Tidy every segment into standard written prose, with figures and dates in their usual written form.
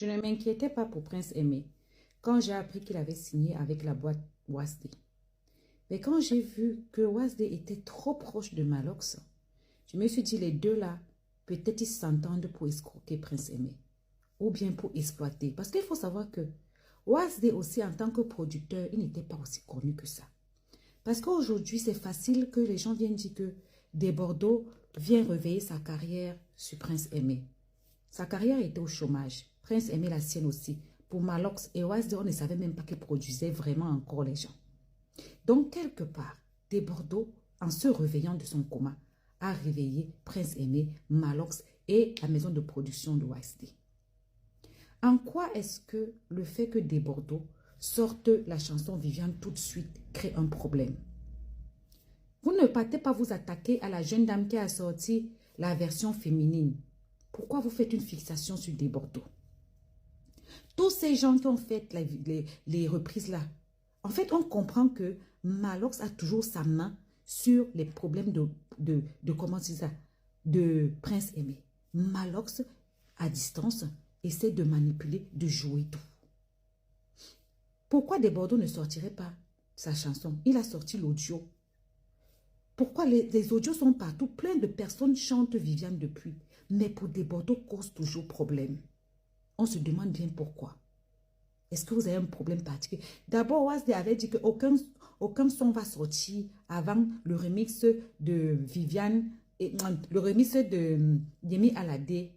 Je ne m'inquiétais pas pour Prince Aimé quand j'ai appris qu'il avait signé avec la boîte Wasd. Mais quand j'ai vu que Wasd était trop proche de Malox, je me suis dit les deux là, peut-être ils s'entendent pour escroquer Prince Aimé ou bien pour exploiter. Parce qu'il faut savoir que Wasd aussi en tant que producteur, il n'était pas aussi connu que ça. Parce qu'aujourd'hui, c'est facile que les gens viennent dire que Desbordeaux vient réveiller sa carrière sur Prince Aimé. Sa carrière était au chômage. Prince Aimé la sienne aussi. Pour Malox et Wasd, on ne savait même pas qu'il produisait vraiment encore les gens. Donc, quelque part, Desbordeaux, en se réveillant de son coma, a réveillé Prince Aimé, Malox et la maison de production de Wasd. En quoi est-ce que le fait que Desbordeaux sorte la chanson Viviane tout de suite crée un problème? Vous ne partez pas vous attaquer à la jeune dame qui a sorti la version féminine. Pourquoi vous faites une fixation sur Desbordeaux? Tous ces gens qui ont fait les reprises là, en fait, on comprend que Malox a toujours sa main sur les problèmes de comment c'est ça, de Prince Aimé. Malox, à distance, essaie de manipuler, de jouer tout. Pourquoi Desbordeaux ne sortirait pas sa chanson? Il a sorti l'audio. Pourquoi les audios sont partout? Plein de personnes chantent Viviane depuis. Mais pour Desbordeaux, cause toujours problème. On se demande bien pourquoi. Est-ce que vous avez un problème particulier? D'abord, Wasd avait dit qu'aucun son va sortir avant le remix de Viviane, et, le remix de Yemi Alade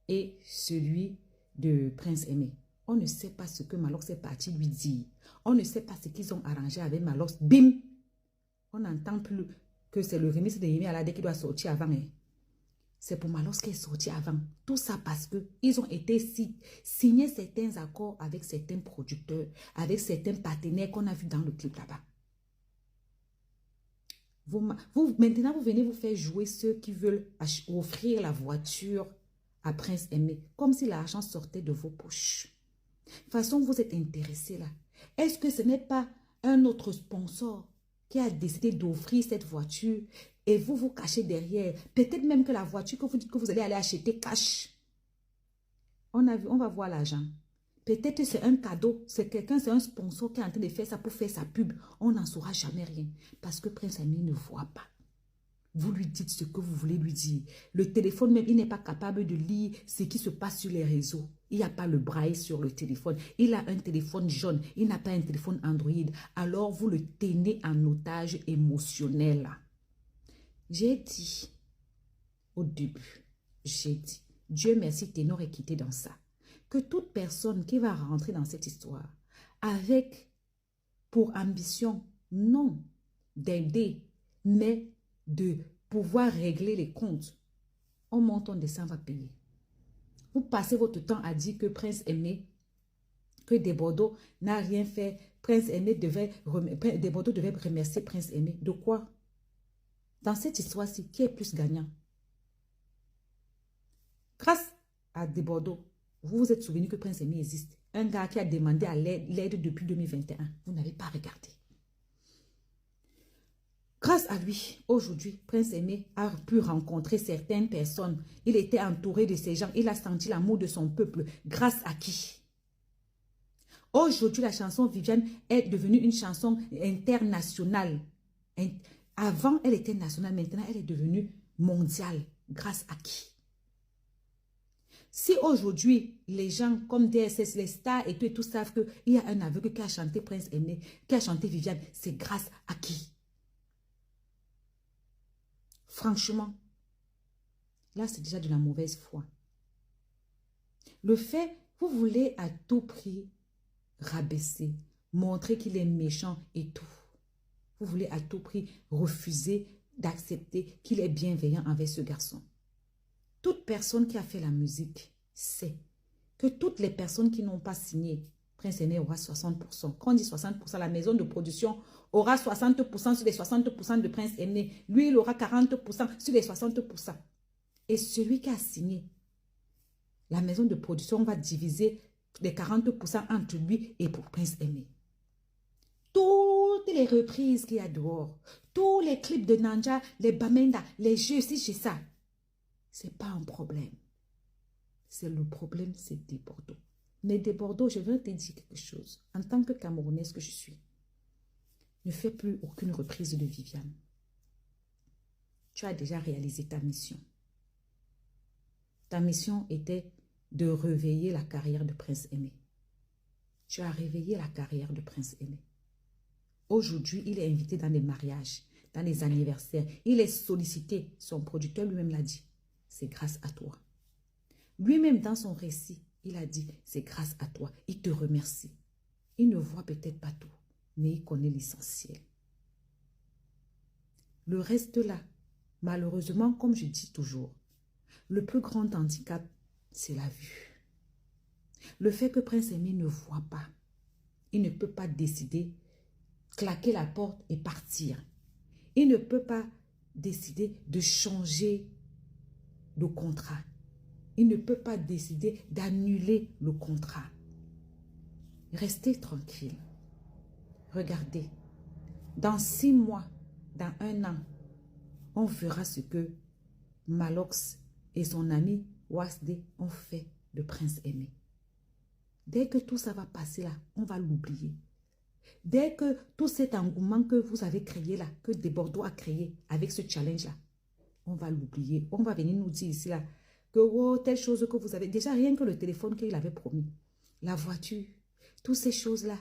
et celui de Prince Aimé. On ne sait pas ce que Malox est parti lui dire. On ne sait pas ce qu'ils ont arrangé avec Malox. Bim! On n'entend plus que c'est le remix de Yemi Alade qui doit sortir avant. Hein. C'est pour Malox qui est sorti avant. Tout ça parce qu'ils ont été signés certains accords avec certains producteurs, avec certains partenaires qu'on a vus dans le clip là-bas. Maintenant, vous venez vous faire jouer ceux qui veulent offrir la voiture à Prince Aimé, comme si l'argent sortait de vos poches. De toute façon, vous êtes intéressés là. Est-ce que ce n'est pas un autre sponsor qui a décidé d'offrir cette voiture et vous vous cachez derrière? Peut-être même que la voiture que vous dites que vous allez aller acheter cash. On va voir l'argent. Peut-être c'est un cadeau, c'est quelqu'un, c'est un sponsor qui est en train de faire ça pour faire sa pub. On n'en saura jamais rien parce que Prince Aimé ne voit pas. Vous lui dites ce que vous voulez lui dire. Le téléphone même, il n'est pas capable de lire ce qui se passe sur les réseaux. Il n'y a pas le braille sur le téléphone. Il a un téléphone jaune. Il n'a pas un téléphone Android. Alors, vous le tenez en otage émotionnel. J'ai dit au début, j'ai dit, Dieu merci, Ténor est quitté dans ça. Que toute personne qui va rentrer dans cette histoire avec pour ambition, non, d'aider, mais de pouvoir régler les comptes, on monte, on descend, va payer. Vous passez votre temps à dire que Prince Aimé, que Desbordeaux n'a rien fait. Prince Aimé Desbordeaux devait remercier Prince Aimé. De quoi? Dans cette histoire-ci, qui est plus gagnant? Grâce à Desbordeaux, vous vous êtes souvenu que Prince Aimé existe. Un gars qui a demandé à l'aide depuis 2021. Vous n'avez pas regardé. Grâce à lui, aujourd'hui, Prince Aimé a pu rencontrer certaines personnes. Il était entouré de ces gens. Il a senti l'amour de son peuple. Grâce à qui? Aujourd'hui, la chanson Viviane est devenue une chanson internationale. Avant, elle était nationale. Maintenant, elle est devenue mondiale. Grâce à qui? Si aujourd'hui, les gens comme DSS, les stars et tout savent qu'il y a un aveugle qui a chanté Prince Aimé, qui a chanté Viviane, c'est grâce à qui? Franchement, là, c'est déjà de la mauvaise foi. Le fait, vous voulez à tout prix rabaisser, montrer qu'il est méchant et tout. Vous voulez à tout prix refuser d'accepter qu'il est bienveillant envers ce garçon. Toute personne qui a fait la musique sait que toutes les personnes qui n'ont pas signé, Prince Aimé aura 60%. Quand on dit 60%, la maison de production aura 60% sur les 60% de Prince Aimé. Lui, il aura 40% sur les 60%. Et celui qui a signé, la maison de production va diviser les 40% entre lui et pour Prince Aimé. Toutes les reprises qu'il y a dehors, tous les clips de Nanja, les Bamenda, les jeux, si j'ai ça, c'est pas un problème. C'est le problème, c'est Desbordeaux. Mais de Bordeaux, je veux te dire quelque chose. En tant que Camerounaise que je suis, ne fais plus aucune reprise de Viviane. Tu as déjà réalisé ta mission. Ta mission était de réveiller la carrière de Prince Aimé. Tu as réveillé la carrière de Prince Aimé. Aujourd'hui, il est invité dans des mariages, dans les anniversaires. Il est sollicité. Son producteur lui-même l'a dit. C'est grâce à toi. Lui-même, dans son récit, il a dit, c'est grâce à toi. Il te remercie. Il ne voit peut-être pas tout, mais il connaît l'essentiel. Le reste là, malheureusement, comme je dis toujours, le plus grand handicap, c'est la vue. Le fait que Prince Aimé ne voit pas, il ne peut pas décider, claquer la porte et partir. Il ne peut pas décider de changer de contrat. Il ne peut pas décider d'annuler le contrat. Restez tranquille. Regardez. Dans 6 mois, dans 1 an, on verra ce que Malox et son ami Wasde ont fait de Prince Aimé. Dès que tout ça va passer là, on va l'oublier. Dès que tout cet engouement que vous avez créé là, que Desbordeaux a créé avec ce challenge là, on va l'oublier. On va venir nous dire ici là, que oh, telle chose que vous avez, déjà rien que le téléphone qu'il avait promis, la voiture, toutes ces choses-là,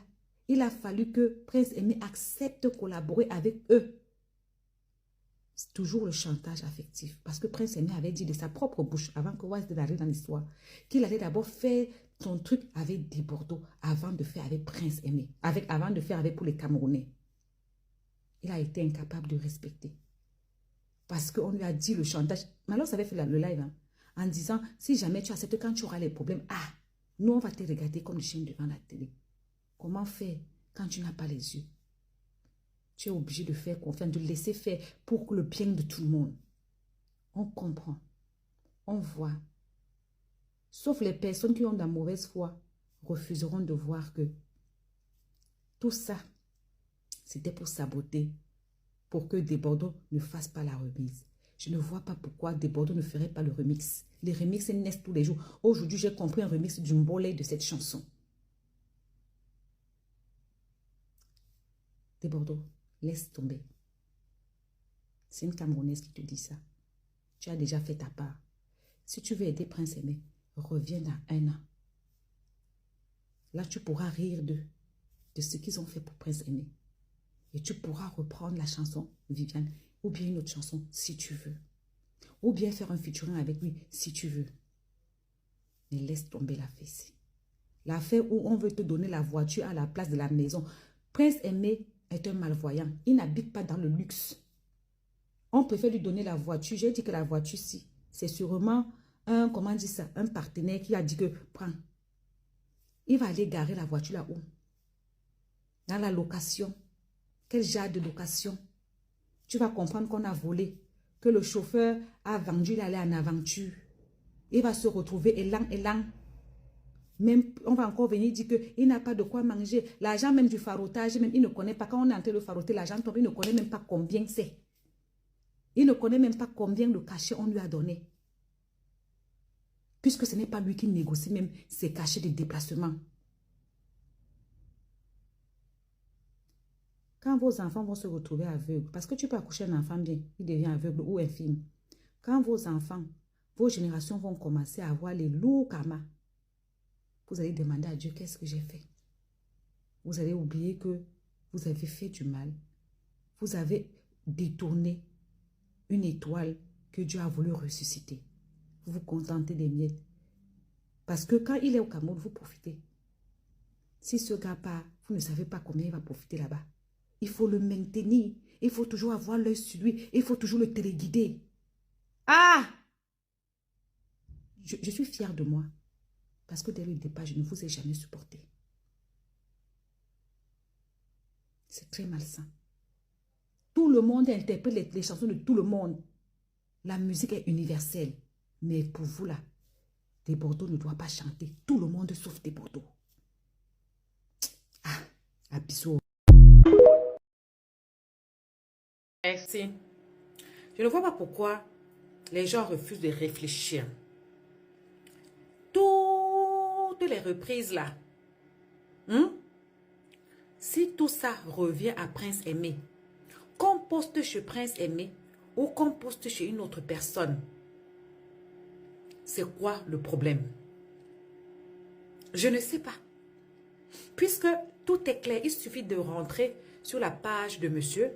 il a fallu que Prince Aimé accepte de collaborer avec eux. C'est toujours le chantage affectif. Parce que Prince Aimé avait dit de sa propre bouche, avant que Waz arrive dans l'histoire, qu'il allait d'abord faire son truc avec Desbordeaux avant de faire avec Prince Aimé, avant de faire avec pour les Camerounais. Il a été incapable de respecter. Parce qu'on lui a dit le chantage. Malheureusement, ça avait fait le live, hein, en disant, si jamais tu acceptes quand tu auras les problèmes, ah, nous on va te regarder comme le chien devant la télé. Comment faire quand tu n'as pas les yeux? Tu es obligé de faire confiance, de laisser faire pour le bien de tout le monde. On comprend, on voit. Sauf les personnes qui ont de la mauvaise foi refuseront de voir que tout ça, c'était pour saboter, pour que Desbordeaux ne fasse pas la remise. Je ne vois pas pourquoi Desbordeaux ne ferait pas le remix. Les remixes naissent tous les jours. Aujourd'hui, j'ai compris un remix du Mbolé de cette chanson. Desbordeaux, laisse tomber. C'est une Camerounaise qui te dit ça. Tu as déjà fait ta part. Si tu veux aider Prince Aimé, reviens dans 1 an. Là, tu pourras rire de ce qu'ils ont fait pour Prince Aimé. Et tu pourras reprendre la chanson Viviane ou bien une autre chanson si tu veux. Ou bien faire un featuring avec lui si tu veux. Mais laisse tomber la fesse. L'affaire où on veut te donner la voiture à la place de la maison. Prince Aimé est un malvoyant. Il n'habite pas dans le luxe. On préfère lui donner la voiture. J'ai dit que la voiture, si, c'est sûrement un, comment on dit ça, un partenaire qui a dit que, prends. Il va aller garer la voiture là-haut. Dans la location. Quel genre de location? Tu vas comprendre qu'on a volé. Que le chauffeur a vendu, il allait en aventure. Il va se retrouver élan. Même, on va encore venir dire qu'il n'a pas de quoi manger. L'argent même du farotage, même, il ne connaît pas. Quand on est en train de faroter, l'argent tombe, il ne connaît même pas combien c'est. Il ne connaît même pas combien de cachets on lui a donné. Puisque ce n'est pas lui qui négocie même ses cachets de déplacement. Quand vos enfants vont se retrouver aveugles, parce que tu peux accoucher un enfant bien, il devient aveugle ou infirme. Quand vos enfants, vos générations vont commencer à avoir les lourds karmas, vous allez demander à Dieu, qu'est-ce que j'ai fait? Vous allez oublier que vous avez fait du mal. Vous avez détourné une étoile que Dieu a voulu ressusciter. Vous vous contentez des miettes. Parce que quand il est au Cameroun, vous profitez. Si ce gars part, vous ne savez pas combien il va profiter là-bas. Il faut le maintenir. Il faut toujours avoir l'œil sur lui. Il faut toujours le téléguider. Ah! Je suis fière de moi. Parce que dès le départ, je ne vous ai jamais supporté. C'est très malsain. Tout le monde interprète les chansons de tout le monde. La musique est universelle. Mais pour vous là, Desbordeaux ne doit pas chanter. Tout le monde sauf Desbordeaux. Ah, à bisous. Merci. Je ne vois pas pourquoi les gens refusent de réfléchir. Tout toutes les reprises là, si tout ça revient à Prince Aimé, qu'on poste chez Prince Aimé ou qu'on poste chez une autre personne, c'est quoi le problème? Je ne sais pas. Puisque tout est clair, il suffit de rentrer sur la page de monsieur.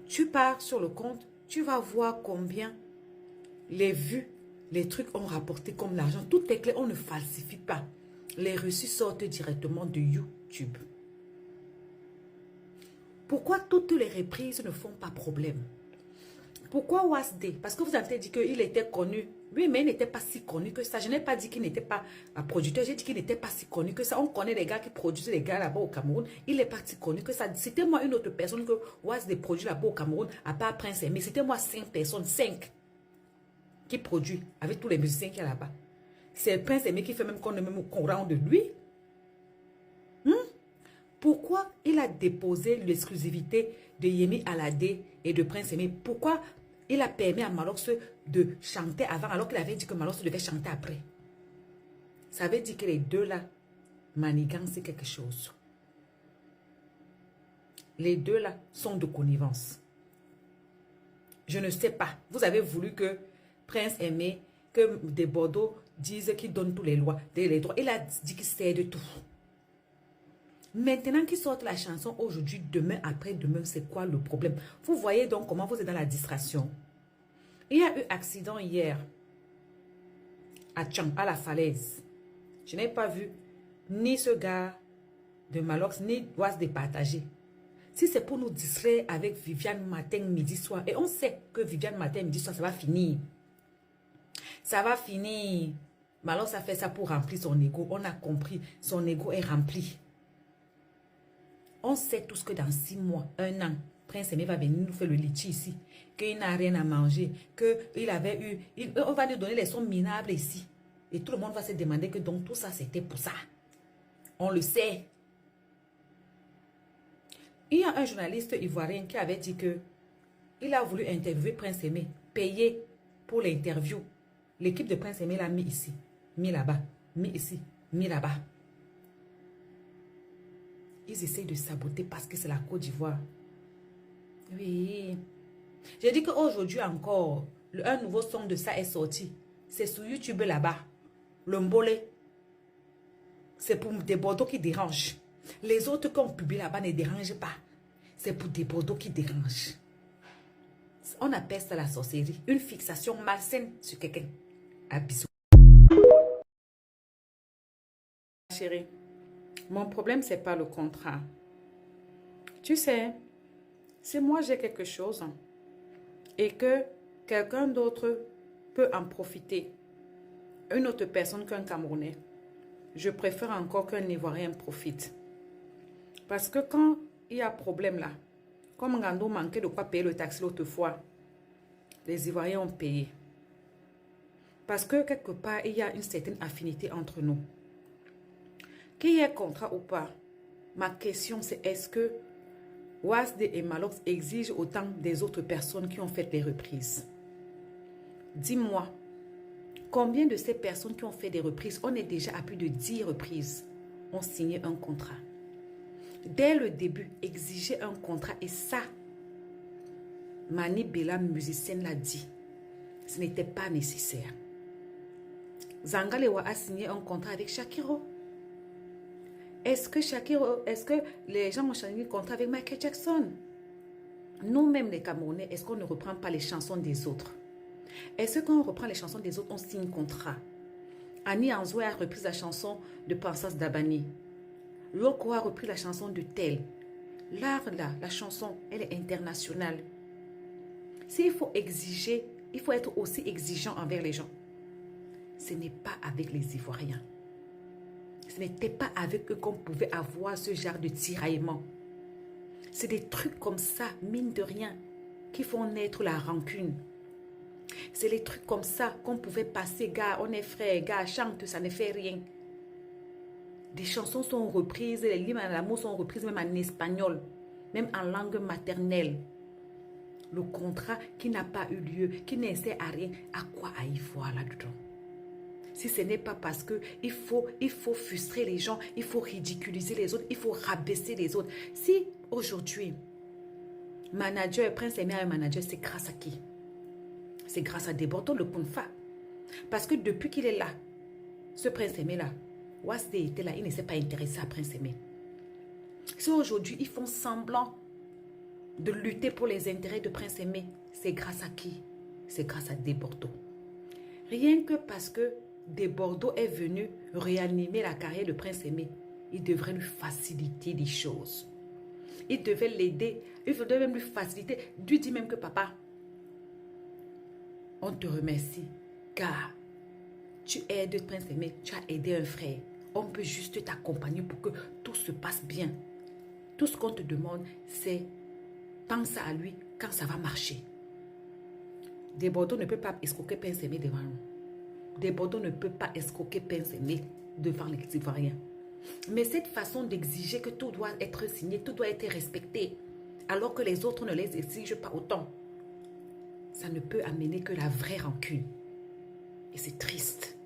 Tu pars sur le compte, tu vas voir combien les vues, les trucs ont rapporté comme l'argent. Tout est clair, on ne falsifie pas. Les reçus sortent directement de YouTube. Pourquoi toutes les reprises ne font pas problème? Pourquoi Wasde? Parce que vous avez dit qu'il était connu. Oui, mais il n'était pas si connu que ça. Je n'ai pas dit qu'il n'était pas un producteur. J'ai dit qu'il n'était pas si connu que ça. On connaît les gars qui produisent les gars là-bas au Cameroun. Il est pas si connu que ça. C'était moi une autre personne que Wasde produit là-bas au Cameroun, à part Prince Aimé. C'était moi 5 personnes, 5 qui produit avec tous les musiciens qu'il y a là-bas. C'est Prince Aimé qui fait même qu'on est même au courant de lui. Pourquoi il a déposé l'exclusivité de Yemi Alade et de Prince Aimé? Pourquoi il a permis à Malox de chanter avant alors qu'il avait dit que Malox devait chanter après? Ça veut dire que les deux là manigancent quelque chose. Les deux là sont de connivence. Je ne sais pas. Vous avez voulu que Prince Aimé, que des Bordeaux disent qu'il donne tous les droits. Il a dit qu'il sait de tout. Maintenant qu'ils sortent la chanson aujourd'hui, demain, après-demain, c'est quoi le problème? Vous voyez donc comment vous êtes dans la distraction. Il y a eu accident hier à Tchang, à la falaise. Je n'ai pas vu ni ce gars de Malox, ni Oise départager. Si c'est pour nous distraire avec Viviane matin, midi, soir, et on sait que Viviane matin, midi, soir, ça va finir. Ça va finir. Malox a fait ça pour remplir son ego. On a compris, son ego est rempli. On sait tous que dans 6 mois, 1 an, Prince Aimé va venir nous faire le litchi ici. Qu'il n'a rien à manger. Qu'il avait eu... on va lui donner les sommes minables ici. Et tout le monde va se demander que donc tout ça, c'était pour ça. On le sait. Il y a un journaliste ivoirien qui avait dit que il a voulu interviewer Prince Aimé, payer pour l'interview. L'équipe de Prince Aimé l'a mis ici, mis là-bas, mis ici, mis là-bas. Ils essayent de saboter parce que c'est la Côte d'Ivoire. Oui. J'ai dit qu'aujourd'hui encore, un nouveau son de ça est sorti. C'est sur YouTube là-bas. Le mbolé. C'est pour des Bordeaux qui dérangent. Les autres qu'on publie là-bas ne dérangent pas. C'est pour des Bordeaux qui dérangent. On appelle ça la sorcellerie. Une fixation malsaine sur quelqu'un. À bisous. Chérie. Mon problème, ce n'est pas le contrat. Tu sais, si moi j'ai quelque chose et que quelqu'un d'autre peut en profiter, une autre personne qu'un Camerounais, je préfère encore qu'un Ivoirien profite. Parce que quand il y a problème là, comme Ngando manquait de quoi payer le taxi l'autre fois, les Ivoiriens ont payé. Parce que quelque part, il y a une certaine affinité entre nous. Qu'il y ait contrat ou pas, ma question c'est est-ce que Wasde et Malox exigent autant des autres personnes qui ont fait les reprises? Dis-moi, combien de ces personnes qui ont fait des reprises, on est déjà à plus de 10 reprises, ont signé un contrat? Dès le début, exiger un contrat et ça, Mani Bella, musicienne, l'a dit, ce n'était pas nécessaire. Zangalewa a signé un contrat avec Shakiro. Est-ce que les gens ont signé un contrat avec Michael Jackson? Nous-mêmes, les Camerounais, est-ce qu'on ne reprend pas les chansons des autres? Est-ce qu'on reprend les chansons des autres, on signe un contrat? Annie Anzoué a repris la chanson de Princesse Dabani. Loko a repris la chanson de Tel. L'art, là, la chanson, elle est internationale. S'il faut exiger, il faut être aussi exigeant envers les gens. Ce n'est pas avec les Ivoiriens. Ce n'était pas avec eux qu'on pouvait avoir ce genre de tiraillement. C'est des trucs comme ça, mine de rien, qui font naître la rancune. C'est les trucs comme ça qu'on pouvait passer, gars, on est frères, gars, chante, ça ne fait rien. Des chansons sont reprises, les livres à l'amour sont reprises même en espagnol, même en langue maternelle. Le contrat qui n'a pas eu lieu, qui n'insère à rien, à quoi à y voir là-dedans? si ce n'est pas parce que il faut frustrer les gens, il faut ridiculiser les autres, il faut rabaisser les autres. Si aujourd'hui, manager, Prince Aimé a un manager, c'est grâce à qui? C'est grâce à Desbordeaux, le Kunfa. Parce que depuis qu'il est là, ce Prince Aimé là, Wasde était là, il ne s'est pas intéressé à Prince Aimé. Si aujourd'hui, ils font semblant de lutter pour les intérêts de Prince Aimé, c'est grâce à qui? C'est grâce à Desbordeaux. Rien que parce que Desbordeaux est venu réanimer la carrière de Prince Aimé, il devrait lui faciliter des choses. Il devait l'aider, il devait même lui faciliter. Lui dit même que papa, on te remercie car tu aides Prince Aimé, tu as aidé un frère. On peut juste t'accompagner pour que tout se passe bien. Tout ce qu'on te demande, c'est pense à lui quand ça va marcher. Desbordeaux ne peut pas escroquer Prince Aimé devant nous. Desbordeaux ne peut pas escroquer Prince Aimé devant les Ivoiriens. Mais cette façon d'exiger que tout doit être signé, tout doit être respecté, alors que les autres ne les exigent pas autant, ça ne peut amener que la vraie rancune. Et c'est triste.